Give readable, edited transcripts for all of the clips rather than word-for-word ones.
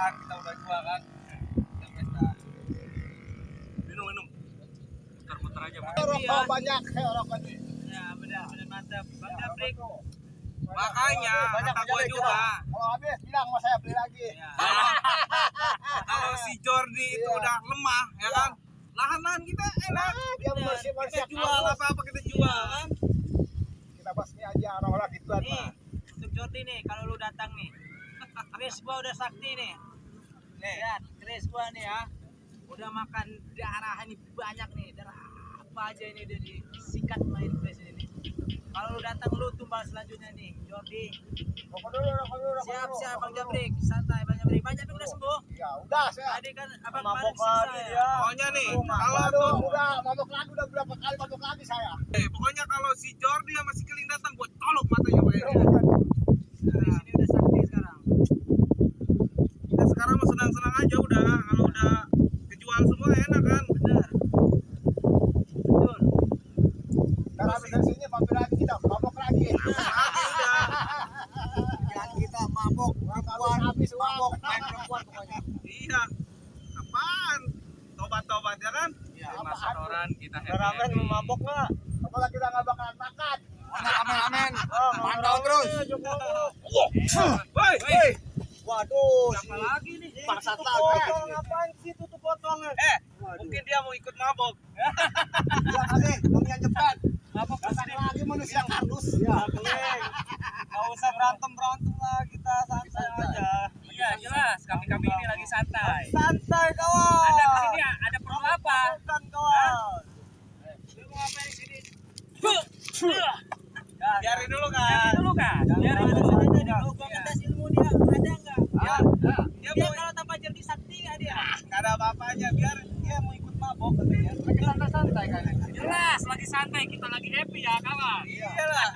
kan, kita udah jual kan. Kita pesta. Minum. Muter-muter aja. Rokok banyak rokok ini. Ya, benar mantap. Bang Jabrik. Makanya kata gua juga. Kalau habis bilang sama saya beli lagi. Ya. Kalau si Jordi itu udah lemah, ya kan? Lahan-lahan kita enak. Dia bersih-bersih Kita jual apa-apa kita jual kan? Kita basmi aja orang-orang gituan Nih, mah. untuk Jordi nih, kalau lu datang nih. Chris gua udah sakti nih. Lihat, Chris gua nih ya. Udah makan darah ini banyak nih. Darah apa aja ini udah disikat main Chris ini. Kalau lu datang lu tumbal selanjutnya nih, Jordi. Rokok dulu. Siap Bang Jabrik, santai Bang Jabrik. Bang Jabrik udah sembuh. Ya udah saya. Tadi kan abang Mabok kemarin lagi siksa dia. ya. Pokoknya nih, kalau Aduh, tuh udah mabok lagi, udah berapa kali mabok lagi saya. pokoknya kalau si Jordi sama si Keling datang gua colok matanya kayaknya. Chris ini udah sakti sekarang. Kita sekarang mau senang-senang aja udah. Kalau udah kejual semua enak kan? Benar. Betul. Ntar habis dari sini mampir lagi kita mabok lagi. Jangan kita mabok, habis mabok, main perempuan pokoknya. Iya. Apaan? Tobat-tobat ya kan? Iya, Lima apaan? setoran kita Ramen happy. mabok nggak? Apalagi kita nggak bakalan makan. Amin. Pantau terus. Woi. Waduh, Siapa lagi nih? Bangsat lagi. Ngapain sih tutup botolnya? Mungkin dia mau ikut mabok. Ya kali, yang cepat. Mabok lagi manusia kardus. Ya, Gak usah berantem lah, kita santai aja. Iya jelas, kami ini lagi santai. Santai kawan. Ada di sini ada perlu apa? Bukan kawan. Lu mau ngapain di sini? Biarin dulu Biarin kan. dulu kan. Biarin dulu saja dulu. Gua ngetes ilmu dia ada enggak? Ya, dia Dia mau kalau tanpa Jordi sakti enggak dia? gak ada apa-apanya, biar dia mau ikut mabok katanya. Lagi santai-santai kan. Jelas lagi santai, kita lagi happy ya kawan. Iyalah.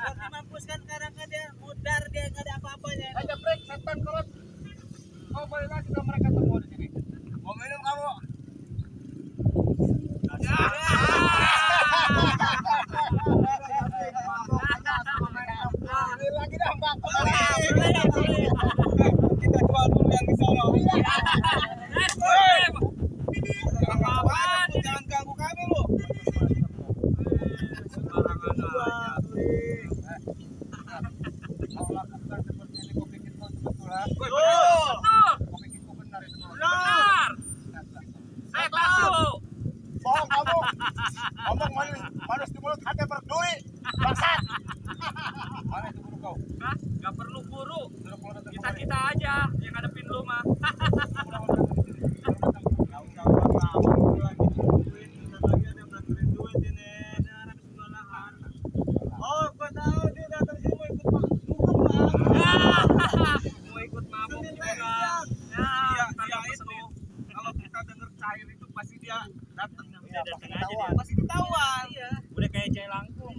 Jordi mampus kan sekarang kan dia mudar dia enggak ada apa-apanya. Aja break setan kolot. Kau balik lagi sama mereka semua di sini. Mau minum kamu? Lagi dah Mbak. Kita jual dulu yang di sono. Apaan? Jangan ganggu kami lu. Benar. Saya tahu. Bohong kamu. Ngomong manis di mulut hati berduri. Bangsat. Mana itu guru kau? Hah? Gak perlu guru. Suruh keluar dari Kita kita aja yang ngadepin lu mah. Oh, gua tahu dia datang sini mau ikut mabuk. Mau ikut mabuk juga. Iya, itu. Kalau kita denger cair itu pasti dia datang. Udah datang aja dia. Pasti ketahuan. Iya. Udah kayak cai langkung.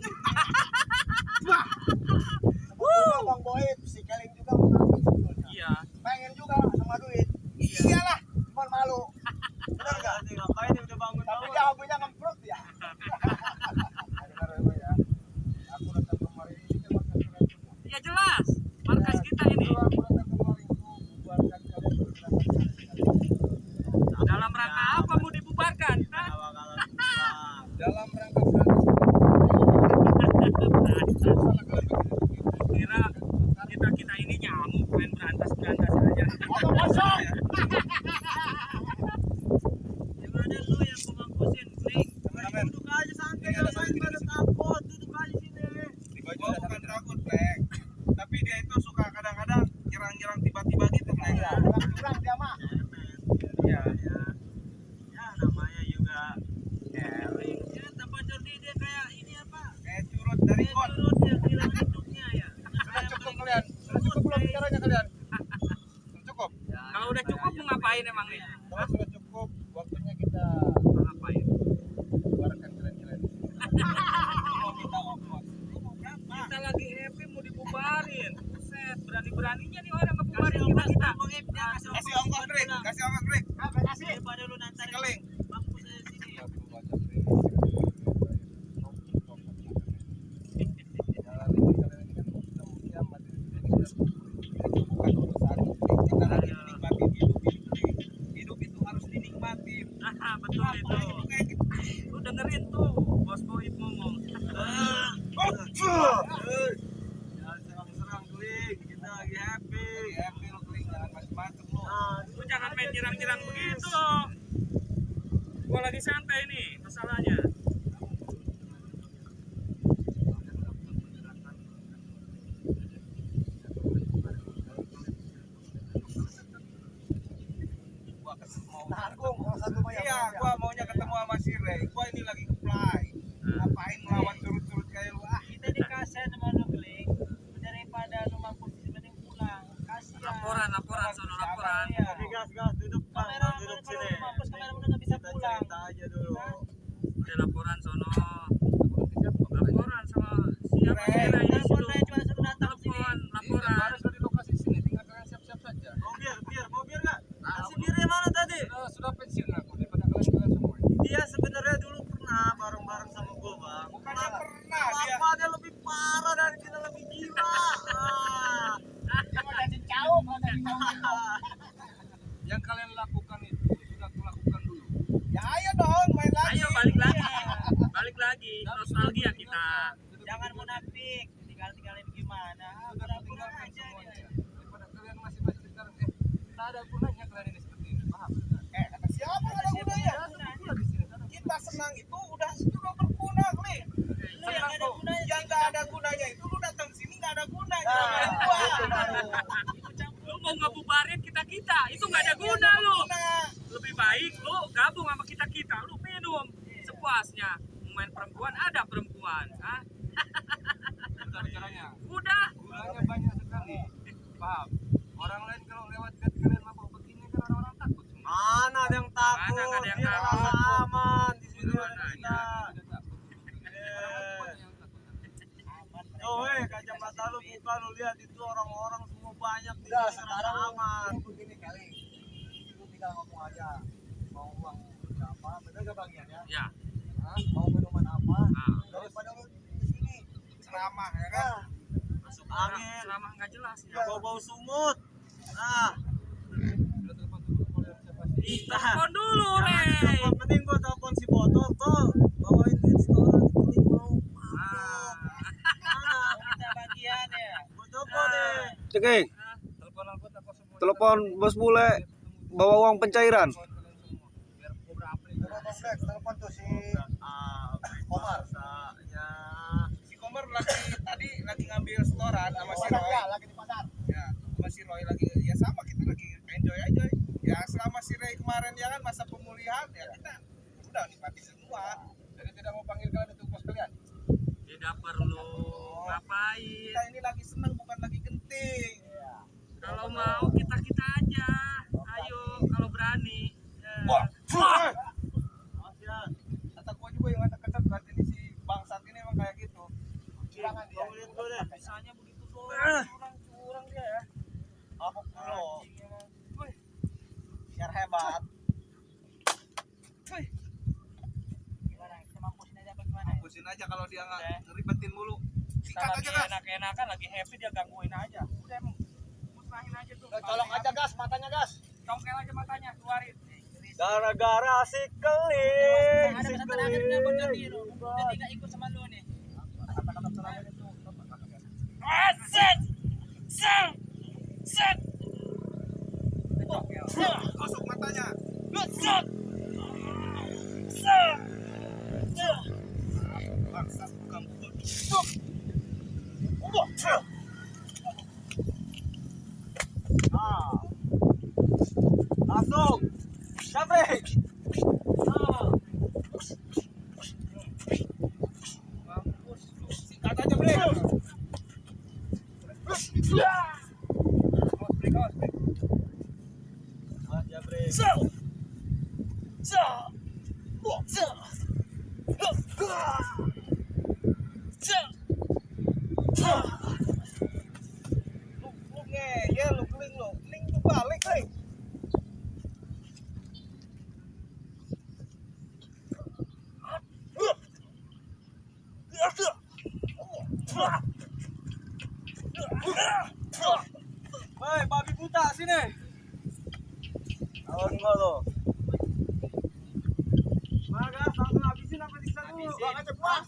Bang Boy, si Keling juga mengaku sebetulnya. Iya. Pengen juga sama duit. Iyalah, cuma malu. Benar enggak? Ngapain dia udah bangun Tapi dulu? dia hobinya ngemprot ya. Aku datang kemari ini kan markas kalian semua. Ya jelas. Markas kita ini. Aku datang kemari itu bubarkan kalian bergerak. Dalam rangka apa mau dibubarkan? Hah? Dalam rangka Kira kita ini nyamuk main berantas aja. Ngomong kosong. Yang ada lu yang gua mampusin, Ning. Duduk aja santai, ngapain pada takut, duduk aja sini. Gua bukan takut, Plek. Tapi dia itu suka kadang-kadang nyerang-nyerang tiba-tiba gitu, Plek. Iya, curang dia mah. Iya. Ya namanya juga caring. Ya tanpa Jordi dia kayak ini apa? Kayak curut dari Kayak got. curut ya, kehilangan hidupnya ya. Sudah cukup kalian. Sudah cukup belum bicaranya kalian? Sudah cukup. Kalau udah cukup mau ngapain emang nih? Kalau sudah cukup, waktunya kita Mau ngapain? bubarkan kalian-kalian. Mau minta ongkos. Kita lagi happy mau dibubarin. Buset, berani-beraninya nih orang ngebubarin kita. Kasih ongkos, Plek. Kasih ongkos, Plek. Kasih. Daripada lu nanti Keling. mampus aja sini. Kita lagi menikmati dia. main nyerang-nyerang begitu. Gua lagi santai nih masalahnya. Tanggung kalau satu mah Iya, gua maunya ketemu sama si Ray. Gua ini lagi fly. Ngapain melawan curut-curut kayak lu? Ah, Kita dikasih sama lu Kling. Daripada lu mampu mending pulang. Kasihan. Laporan sono laporan. Iya. gas duduk Kamera duduk kalau lu mampus kamera udah nggak bisa pulang. aja dulu. Udah laporan sono. Laporan sama siapa Ray, kira ini Telepon suruh Ray cuma suruh datang sini. laporan. harus di lokasi sini, tinggal kalian siap-siap saja. Mau biar nggak? Si Birnya mana tadi? Sudah pensiun aku daripada kalian semua. Dia sebenarnya dulu pernah bareng-bareng sama gua, Bang. Bukannya pernah dia. Dia lebih parah dari kita, lebih gila. Cuma cacing jauh, kalau cacing jauh. Yang kalian lakukan itu sudah aku lakukan dulu. Ya ayo dong, main lagi. Ayo balik lagi. Balik lagi. Nostalgia kita. Jangan munafik. Tinggalin gimana? Sudah Pura-pura tinggalkan aja semuanya. nih. Daripada kalian masing-masing sekarang tak ada gunanya kalian ini seperti ini. Paham? Kata siapa nggak ada gunanya? Di sini. Kita senang itu udah berguna, Kli. Lu yang nggak ada gunanya. Yang nggak ada gunanya itu lu datang sini nggak ada gunanya. Lu mau ngebubarin kita-kita, itu nggak ada guna lu. Lebih baik lu gabung sama kita-kita, lu minum sepuasnya. Mau main perempuan ada perempuan, ah. Bukan caranya. Udah. Gunanya banyak sekali. Paham? Orang lain kalau lewat lihat kalian mabuk begini kan orang-orang takut semua. Mana ada yang takut? Mana nggak ada yang Dia takut? rasa aman di sini Mana ada ada? kita. Oh, kacamata lu buka, lu lihat itu orang-orang semua banyak di Udah, sini, sekarang rasa aman. begini kali. Lu tinggal ngomong aja. Mau uang berapa? Bener gak bagiannya? Ya. Hah? Mau minuman apa? Ah. Daripada lu di sini. Ceramah ya kan? Masuk Angin. ceramah nggak jelas ya. Bau-bau sumut. Nah, Udah telepon dulu kalau siapa sih? Ih, telepon dulu, jangan Rey. telepon, mending gua telepon si botol tuh. Bawain duit setoran Kli mau. Ah. Mana? Kita bagian ya. Gua telepon deh. Ceki, Telepon angkot apa semua? telepon bos bule bawa uang pencairan. Biar beberapa nih. Telepon tuh si Komar. Si Komar lagi ngambil setoran sama si Roy. lagi di pasar. Ya, sama si Roy lagi ya sama kita lagi enjoy aja. Ya selama si Roy kemarin ya kan masa pemulihan ya kita udah nikmati semua. Jadi tidak mau panggil kalian untuk kos kalian. Tidak perlu ngapain. Kita ini lagi seneng bukan lagi genting. Kalau mau kita aja. Ayo kalau berani. Ya. Wah. Kata gua juga yang ada kecat berarti ini si bangsat ini emang kayak gitu. Silakan dia. Bangunin gua deh. Misalnya begitu doang. Curang dia ya. Mabuk dulu. Anjing emang. Biar hebat. Gimana? Kita mampusin aja apa gimana? Pusin aja kalau dia nggak ngeribetin mulu. Kita Sikat lagi aja kan. enak-enakan, lagi happy dia gangguin aja. Udah emang musnahin aja tuh. Udah colok aja gas, matanya gas. Congkel aja matanya, keluarin. Gara-gara si Kli. Ada pesan terakhir nih buat Jody lu. Jadi nggak ikut sama lu nih. Kata-kata terakhir itu. Set. Set. Set. Masuk matanya. Set. Set. Bangsat bukan bubur. Langsung. Sampai. Mampus. Sikat aja, Bre. Aja, Bre. Lu ngeyel, lu keling lu. Keling tuh balik, Bre. Hei, babi buta sini. Lawan gua lo. Magas, langsung habisin apa bisa lu? Makan cepat.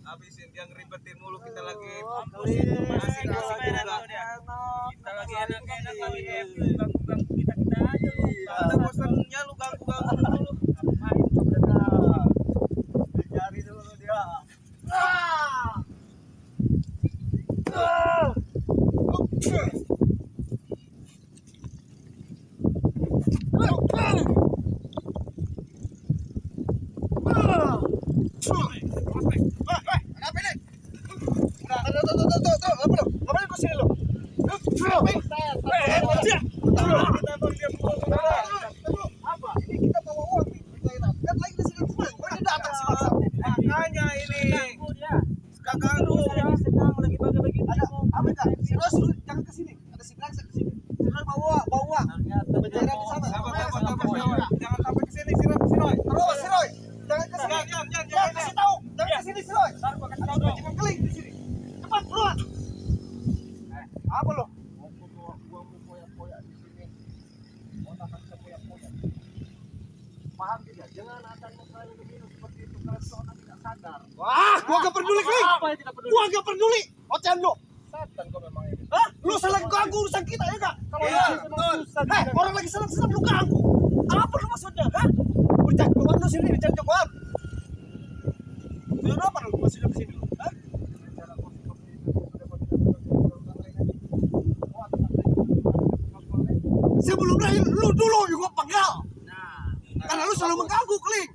Habisin, dia ngeribetin mulu kita lagi. Mampusin tuh Masih masih kasih mainan juga. lu dia. Enak. Kita lagi enak-enak lagi happy. Ganggu-ganggu kita aja lu. Ada bosannya lu ganggu-ganggu dulu. Dicari dulu dia. Kenapa ini? Udah, tuh, apa lu? Ngapain kau sini lu? Apa? Ini kita bawa uang nih. Kan lagi di sini senang. Kau ini datang sih bangsa. Makanya ini. Ganggu. Sedang lagi bagi-bagi. Ada apa enggak? Si Ros lu jangan ke sini. Ada si Black ke sini. Si Ros bawa uang. Pencairan di sana. Jangan sampai ke sini si Roy. Terus si Roy. Jangan ke sini. Jangan kasih tahu. Jangan ke sini si Roy. Jangan keling di sini. Cepat keluar. Apa lo? Paham tidak? Jangan akan memperlakukan begini seperti itu kalau seorang tidak sadar. Wah, gua gak peduli, Kling. Apa yang tidak peduli? Gua gak peduli. Ocean lo. Setan kau memang ini. Hah? Lu salah ganggu urusan kita ya enggak? Kalau Iya, itu memang susah. Hei, orang lagi senang-senang lu ganggu. Apa lu maksudnya? Hah? Udah keluar lu sini, cari jawab. Lu apa lu masih di sini lu? Hah? Sebelum lahir lu dulu juga pegal. Karena lu selalu mengganggu, Kling.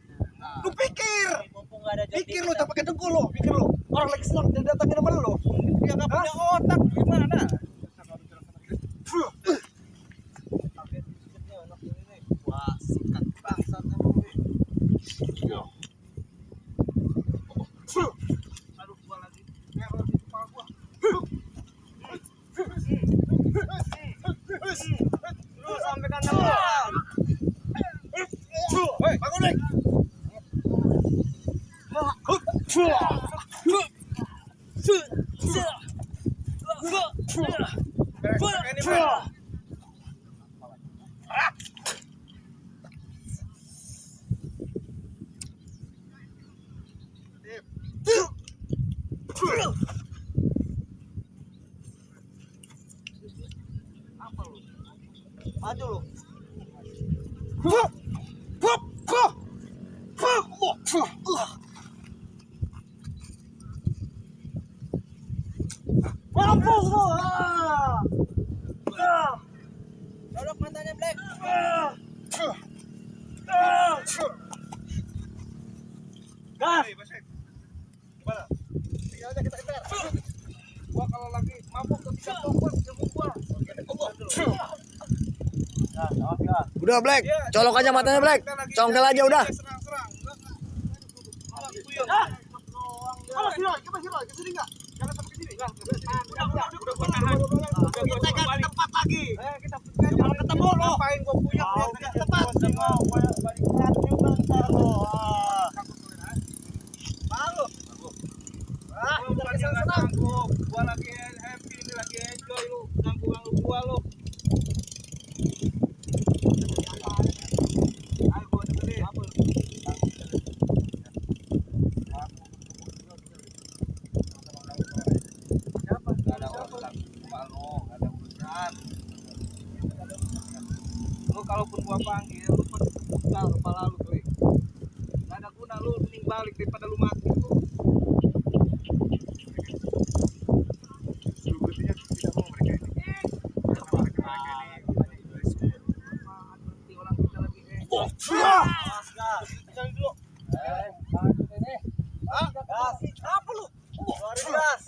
Lu pikir. Mumpung nggak ada joki Pikir lu, tak pakai dengkul lu, pikir lu. Orang lagi senang dia datangin sama lu. dia nggak punya otak gimana? Wah, sikat bangsat emang lu. Aduh, gua lagi. Merah di kepala gua. Lu sampai kandang orang. Hei, bangun nih. Ini bro. Maju lu. Mampus lu. Tolok matanya Black. Gas. Gimana? Tinggal aja kita enter. Gua kalau lagi mabuk ketika topon jemput gua. Udah Black, colok aja matanya Black. Congkel aja udah. Kalau sini, coba sini, ke sini enggak? Jangan sampai ke sini. Udah. Kita ganti tempat lagi. Kalau ketemu lo. Ngapain gua punya Tempat. Malu. Udah senang. Gua lagi happy ini, lagi enjoy lu. Ganggu gua lu. Ayo gua dengerin. Siapa? Gak ada urusan sama lu, gak ada urusan. Lu kalaupun gua panggil, lu pasti terbuka kepala lu tuh. Gak ada guna lu, mending balik daripada lu mati lu. Sebenarnya tidak mau mereka ini. Orang kita lagi Jangan dulu. Gas. Apa lu? Keluarin gas.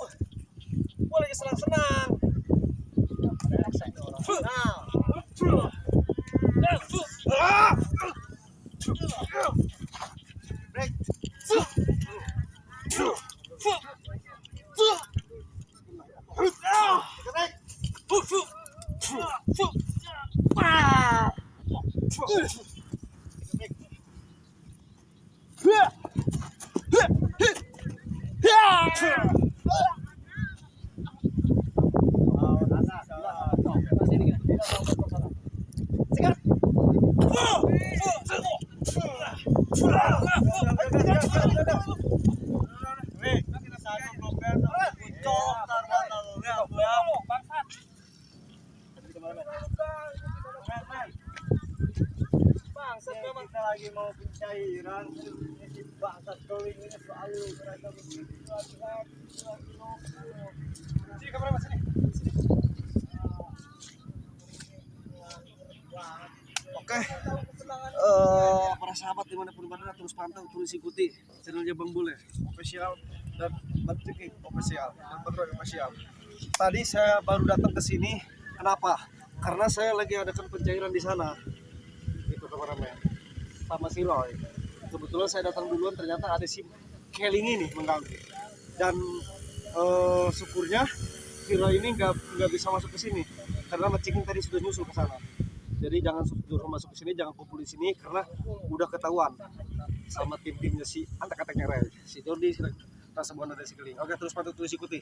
Gua lagi senang-senang. Nah. Break. lagi mau pencairan si bangsat kawin ini selalu mereka begitu sini kamera mas sini. Oke, para sahabat dimanapun berada terus pantau, terus ikuti channelnya Bang Bule official dan Bantiki official dan Petroy official. Tadi saya baru datang ke sini, kenapa? Karena saya lagi adakan pencairan di sana. Itu kameramen sama si Roy. Kebetulan saya datang duluan, ternyata ada si Keling ini mengganggu. Dan syukurnya si Roy ini nggak bisa masuk ke sini karena Maciking tadi sudah nyusul ke sana. Jadi jangan suruh masuk ke sini, jangan kumpul di sini karena udah ketahuan sama tim-timnya si antek-anteknya Ray, si Jordi, si Rasa Buana dan si Keling. Oke, terus pantau, terus ikuti.